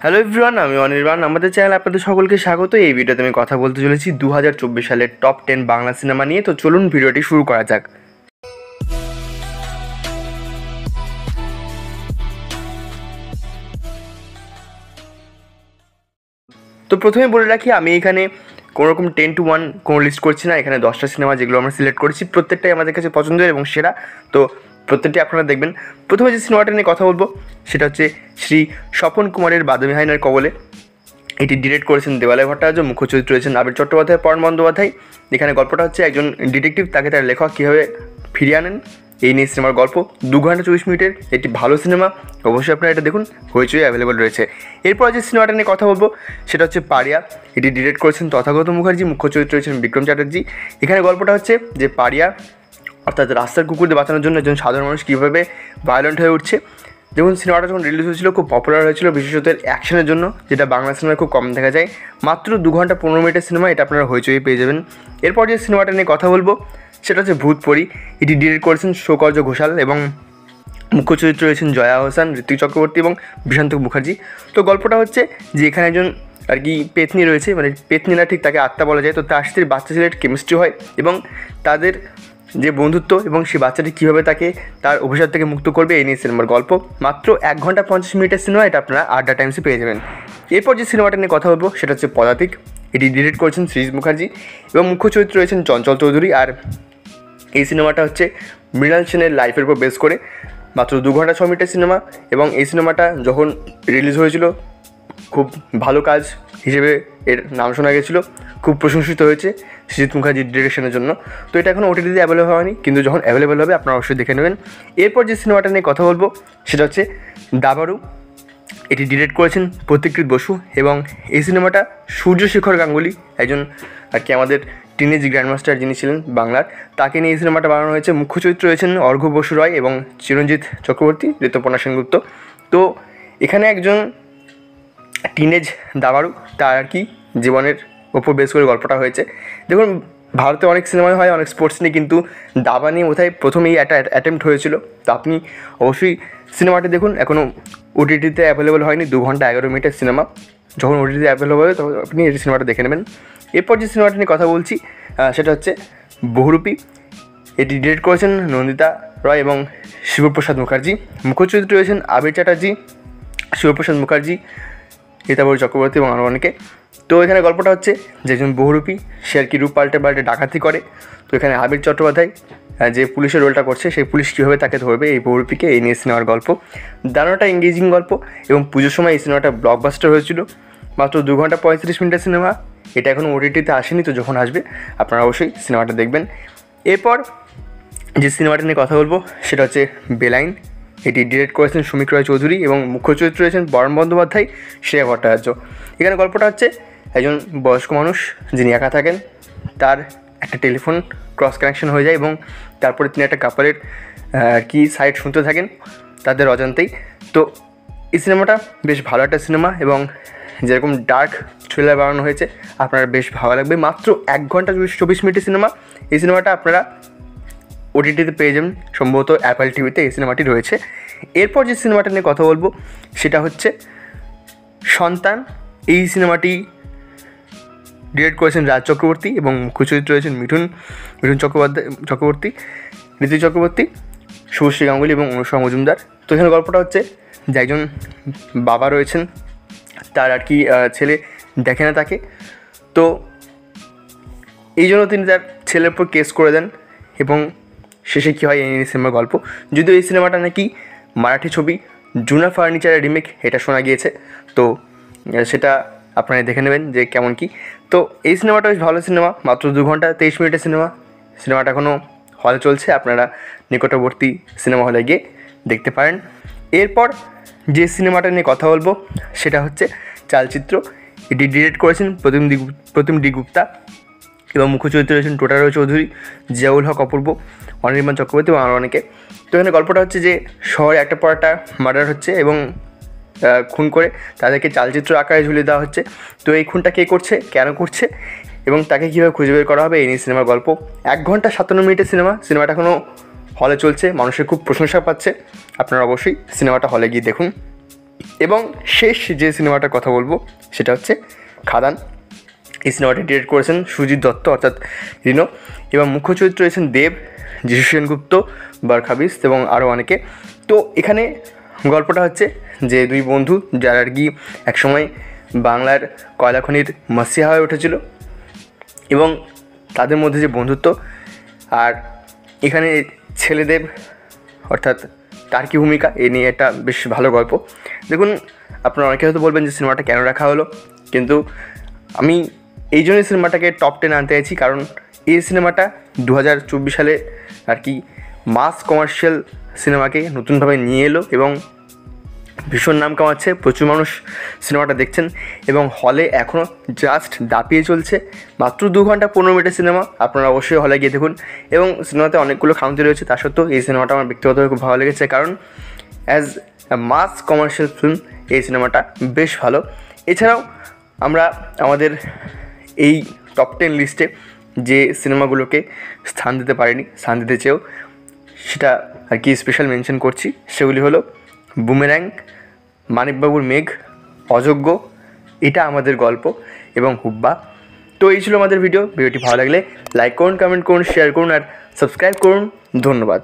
Hello everyone, আমি অনির্বাণ। আমাদের চ্যানেলে আপনাদের সকলকে স্বাগত। এই ভিডিওতে আমি কথা বলতে চলেছি 2024 সালের টপ 10 বাংলা সিনেমা নিয়ে। তো চলুন ভিডিওটি শুরু করা যাক। তো প্রথমে বলে রাখি, আমি এখানে কোনোরকম 10-1 কোনো লিস্ট করছি না। এখানে 10টা সিনেমা যেগুলো আমরা সিলেক্ট করেছি প্রত্যেকটাই আমাদের কাছে পছন্দের এবং সেরা। তো প্রত্যেকটি আপনারা দেখবেন। প্রথমে যে সিনেমাটা নিয়ে কথা বলবো সেটা হচ্ছে শ্রী স্বপন কুমারের বাদামি হায়নার কবলে। এটি ডিরেক্ট করেছেন দেওয়ালে ভট্টাচার্য, মুখ্য চরিত্র রয়েছেন আবির চট্টোপাধ্যায়, পরাণ বন্দ্যোপাধ্যায়। এখানে গল্পটা হচ্ছে একজন ডিটেকটিভ, তাকে তার লেখক কীভাবে ফিরিয়ে আনেন, এই নিয়ে সিনেমার গল্প। 2 ঘন্টা 24 মিনিটের একটি ভালো সিনেমা, অবশ্যই আপনারা এটা দেখুন। হইচই অ্যাভেলেবল রয়েছে। এরপর যে সিনেমাটা নিয়ে কথা বলবো সেটা হচ্ছে পারিয়া। এটি ডিরেক্ট করেছেন তথাগত মুখার্জি, মুখ্য চরিত্র রয়েছেন বিক্রম চ্যাটার্জি। এখানে গল্পটা হচ্ছে যে পারিয়া অর্থাৎ রাস্তার কুকুরদের বাঁচানোর জন্য একজন সাধারণ মানুষ কীভাবে ভায়োলেন্ট হয়ে উঠছে। যেমন সিনেমাটা যখন রিলিজ হয়েছিল খুব পপুলার হয়েছিল, বিশেষত এর অ্যাকশনের জন্য, যেটা বাংলা সিনেমায় খুব কম দেখা যায়। মাত্র 2 ঘন্টা 15 মিনিটের সিনেমা, এটা আপনারা হইচই পেয়ে যাবেন। এরপর যে সিনেমাটা নিয়ে কথা বলবো সেটা হচ্ছে ভূতপরি। এটি ডিরেক্ট করেছেন সৌকর্য ঘোষাল এবং মুখ্য চরিত্র রয়েছেন জয়া হোসেন, ঋত্বিক চক্রবর্তী এবং বিশান্ত মুখার্জি। তো গল্পটা হচ্ছে যে এখানে একজন আর কি পেতনি রয়েছে, মানে পেতনি না, ঠিক তাকে আত্মা বলা যায়। তো তার সাথে বাচ্চা ছেলের কেমিস্ট্রি হয় এবং তাদের যে বন্ধুত্ব এবং সেই বাচ্চাটি কীভাবে তাকে তার অভিশাপ থেকে মুক্ত করবে, এই নিয়ে সিনেমার গল্প। মাত্র 1 ঘন্টা 50 মিনিটের সিনেমা, এটা আপনারা আড্ডা টাইমসে পেয়ে যাবেন। এরপর যে সিনেমাটা নিয়ে কথা বলবো সেটা হচ্ছে পদাতিক। এটি ডিরেক্ট করেছেন সৃজিত মুখার্জি এবং মুখ্য চরিত্র রয়েছেন চঞ্চল চৌধুরী। আর এই সিনেমাটা হচ্ছে মৃণাল সেনের লাইফের উপর বেস করে। মাত্র 2 ঘন্টা 6 মিনিটের সিনেমা এবং এই সিনেমাটা যখন রিলিজ হয়েছিল খুব ভালো কাজ হিসেবে এর নাম শোনা গেছিলো, খুব প্রশংসিত হয়েছে সৃজিত মুখার্জির ডিরেকশনের জন্য। তো এটা এখন ওটিটিতে অ্যাভেলেবল হয়নি, কিন্তু যখন অ্যাভেলেবল হবে আপনারা অবশ্যই দেখে নেবেন। এরপর যে সিনেমাটা নিয়ে কথা বলবো সেটা হচ্ছে দাবারু। এটি ডিরেক্ট করেছেন প্রতীকৃত বসু এবং এই সিনেমাটা সূর্যশেখর গাঙ্গুলি, একজন আর কি আমাদের টিনেজ গ্র্যান্ডমাস্টার যিনি ছিলেন বাংলার, তাকে নিয়ে এই সিনেমাটা বানানো হয়েছে। মুখ্য চরিত্র রয়েছেন অর্ঘ্য বসু রয় এবং চিরঞ্জিত চক্রবর্তী, ঋতুপর্ণা সেনগুপ্ত। তো এখানে একজন টিনেজ দাবারু, তার আর কি জীবনের ওপর বেস করে গল্পটা হয়েছে। দেখুন, ভারতে অনেক সিনেমায় হয় অনেক স্পোর্টস নিয়ে, কিন্তু দাবা নিয়ে বোধহয় প্রথমেই একটা অ্যাটেম্প্ট হয়েছিল। তো আপনি অবশ্যই সিনেমাটি দেখুন। এখনও ওটিটিতে অ্যাভেলেবল হয়নি। 2 ঘন্টা 11 মিনিটের সিনেমা, যখন ওটিটিতে অ্যাভেলেবল হবে তখন আপনি এই সিনেমাটা দেখে নেবেন। এরপর যে সিনেমাটি নিয়ে কথা বলছি সেটা হচ্ছে বহুরূপী। এটি ডিরেক্ট করেছেন নন্দিতা রয় এবং শিবপ্রসাদ মুখার্জি। মুখ্য চরিত্র রয়েছেন আবির চ্যাটার্জি, শিবপ্রসাদ মুখার্জি, রীতাবরী চক্রবর্তী এবং আরও অনেকে। তো এখানে গল্পটা হচ্ছে যে একজন বহুরূপী, সে আর কি রূপ পাল্টে পাল্টে ডাকাতি করে। তো এখানে আবির চট্টোপাধ্যায় যে পুলিশের রোলটা করছে, সেই পুলিশ কীভাবে তাকে ধরবে এই বহুরূপীকে, এই নিয়ে সিনেমার গল্প। দারুণটা এঙ্গেজিং গল্প এবং পুজোর সময় এই সিনেমাটা ব্লকবাস্টার হয়েছিল। মাত্র 2 ঘন্টা 35 মিনিটের সিনেমা, এটা এখন ওটিটিতে আসেনি, তো যখন আসবে আপনারা অবশ্যই সিনেমাটা দেখবেন। এরপর যে সিনেমাটা নিয়ে কথা বলবো সেটা হচ্ছে বেলাইন। এটি ডিরেক্ট করেছেন সুমিক রয় চৌধুরী এবং মুখ্য চরিত্র রয়েছেন পরাণ বন্দ্যোপাধ্যায়, শ্রেয়া ভট্টাচার্য। এখানে গল্পটা হচ্ছে একজন বয়স্ক মানুষ যিনি একা থাকেন, তার একটা টেলিফোন ক্রস কানেকশন হয়ে যায় এবং তারপরে তিনি একটা কাপলের আর কি সাইড শুনতে থাকেন তাদের অজান্তেই। তো এই সিনেমাটা বেশ ভালো একটা সিনেমা এবং যেরকম ডার্ক থ্রিলার বানানো হয়েছে, আপনার বেশ ভালো লাগবে। মাত্র 1 ঘন্টা 24 মিনিটের সিনেমা। এই সিনেমাটা আপনারা ওটিটিতে পেয়ে যাবেন, সম্ভবত অ্যাপল টিভিতে এই সিনেমাটি রয়েছে। এরপর যে সিনেমাটা নিয়ে কথা বলবো সেটা হচ্ছে সন্তান। এই সিনেমাটি ডিরেক্ট করেছেন রাজ চক্রবর্তী এবং মুখ্য চরিত্র রয়েছেন মিঠুন চক্রবর্তী, ঋত্বিক চক্রবর্তী, শুভশ্রী গাঙ্গুলি এবং অনুষ্কা মজুমদার। তো এখানে গল্পটা হচ্ছে যে একজন বাবা রয়েছেন, তার আর কি ছেলে দেখে না তাকে। তো এই জন্য তিনি তার ছেলের উপর কেস করে দেন এবং শেষে কী হয় এই সিনেমার গল্প। যদিও এই সিনেমাটা নাকি মারাঠি ছবি জুনা ফার্নিচারের রিমেক, এটা শোনা গিয়েছে। তো সেটা আপনারা দেখে নেবেন যে কেমন কি। তো এই সিনেমাটা বেশ ভালো সিনেমা, মাত্র 2 ঘন্টা 23 মিনিটের সিনেমা। সিনেমাটা এখনও হলে চলছে, আপনারা নিকটবর্তী সিনেমা হলে গিয়ে দেখতে পারেন। এরপর যে সিনেমাটা নিয়ে কথা বলবো সেটা হচ্ছে চালচিত্র। এটি ডিরেক্ট করেছেন প্রতিম ডি গুপ্তা এবং মুখ্য চরিত্রে রয়েছেন টোটারয় চৌধুরী, জিয়াউল হক অপূর্ব, অনির্বাণ চক্রবর্তী এবং আরও অনেকে। তো এখানে গল্পটা হচ্ছে যে শহরে একটা পর একটা মার্ডার হচ্ছে এবং খুন করে তাদেরকে চালচিত্র আকারে ঝুলিয়ে দেওয়া হচ্ছে। তো এই খুনটা কে করছে, কেন করছে এবং তাকে কীভাবে খুঁজে বের করা হবে, এই নিয়ে সিনেমার গল্প। 1 ঘন্টা 57 মিনিটের সিনেমা। সিনেমাটা এখনও হলে চলছে, মানুষের খুব প্রশংসা পাচ্ছে। আপনারা অবশ্যই সিনেমাটা হলে গিয়ে দেখুন। এবং শেষ যে সিনেমাটার কথা বলবো সেটা হচ্ছে খাদান। এই সিনেমাটি ডিরেক্ট করেছেন সুজিত দত্ত অর্থাৎ রিনো, এবং মুখ্য চরিত্র রয়েছেন দেব, যিশু সেনগুপ্ত, বারখাবিস এবং আরও অনেকে। তো এখানে গল্পটা হচ্ছে যে দুই বন্ধু যারা আর কি একসময় বাংলার কয়লা খনির মাসিহা হয়ে উঠেছিল, এবং তাদের মধ্যে যে বন্ধুত্ব, আর এখানে ছেলেদেব অর্থাৎ তার কি ভূমিকা এ নিয়ে একটা বেশ ভালো গল্প। দেখুন, আপনারা অনেকে হয়তো বলবেন যে সিনেমাটা কেন রাখা হলো, কিন্তু আমি এই জন্যই সিনেমাটাকে টপ 10 আনতে চাইছি, কারণ এই সিনেমাটা 2024 সালে আর কি মাস কমার্শিয়াল সিনেমাকে নতুনভাবে নিয়ে এলো এবং ভীষণ নাম কামাচ্ছে। প্রচুর মানুষ সিনেমাটা দেখছেন এবং হলে এখনও জাস্ট দাপিয়ে চলছে। মাত্র 2 ঘন্টা 15 মিনিটের সিনেমা, আপনারা অবশ্যই হলে গিয়ে দেখুন। এবং সিনেমাতে অনেকগুলো খামতি রয়েছে, তা সত্ত্বেও এই সিনেমাটা আমার ব্যক্তিগতভাবে খুব ভালো লেগেছে, কারণ as a mass commercial film এই সিনেমাটা বেশ ভালো। এছাড়াও আমরা আমাদের এই টপ 10 লিস্টে যে সিনেমাগুলোকে স্থান দিতে পারিনি, স্থান দিতে চেয়েও, সেটা আর কি স্পেশাল মেনশন করছি। সেগুলি হলো বুমেরাং, মানিকবাবুর মেঘ, অযোগ্য, এটা আমাদের গল্প এবং হুব্বা। তো এই ছিল আমাদের ভিডিওটি ভালো লাগলে লাইক করুন, কমেন্ট করুন, শেয়ার করুন আর সাবস্ক্রাইব করুন। ধন্যবাদ।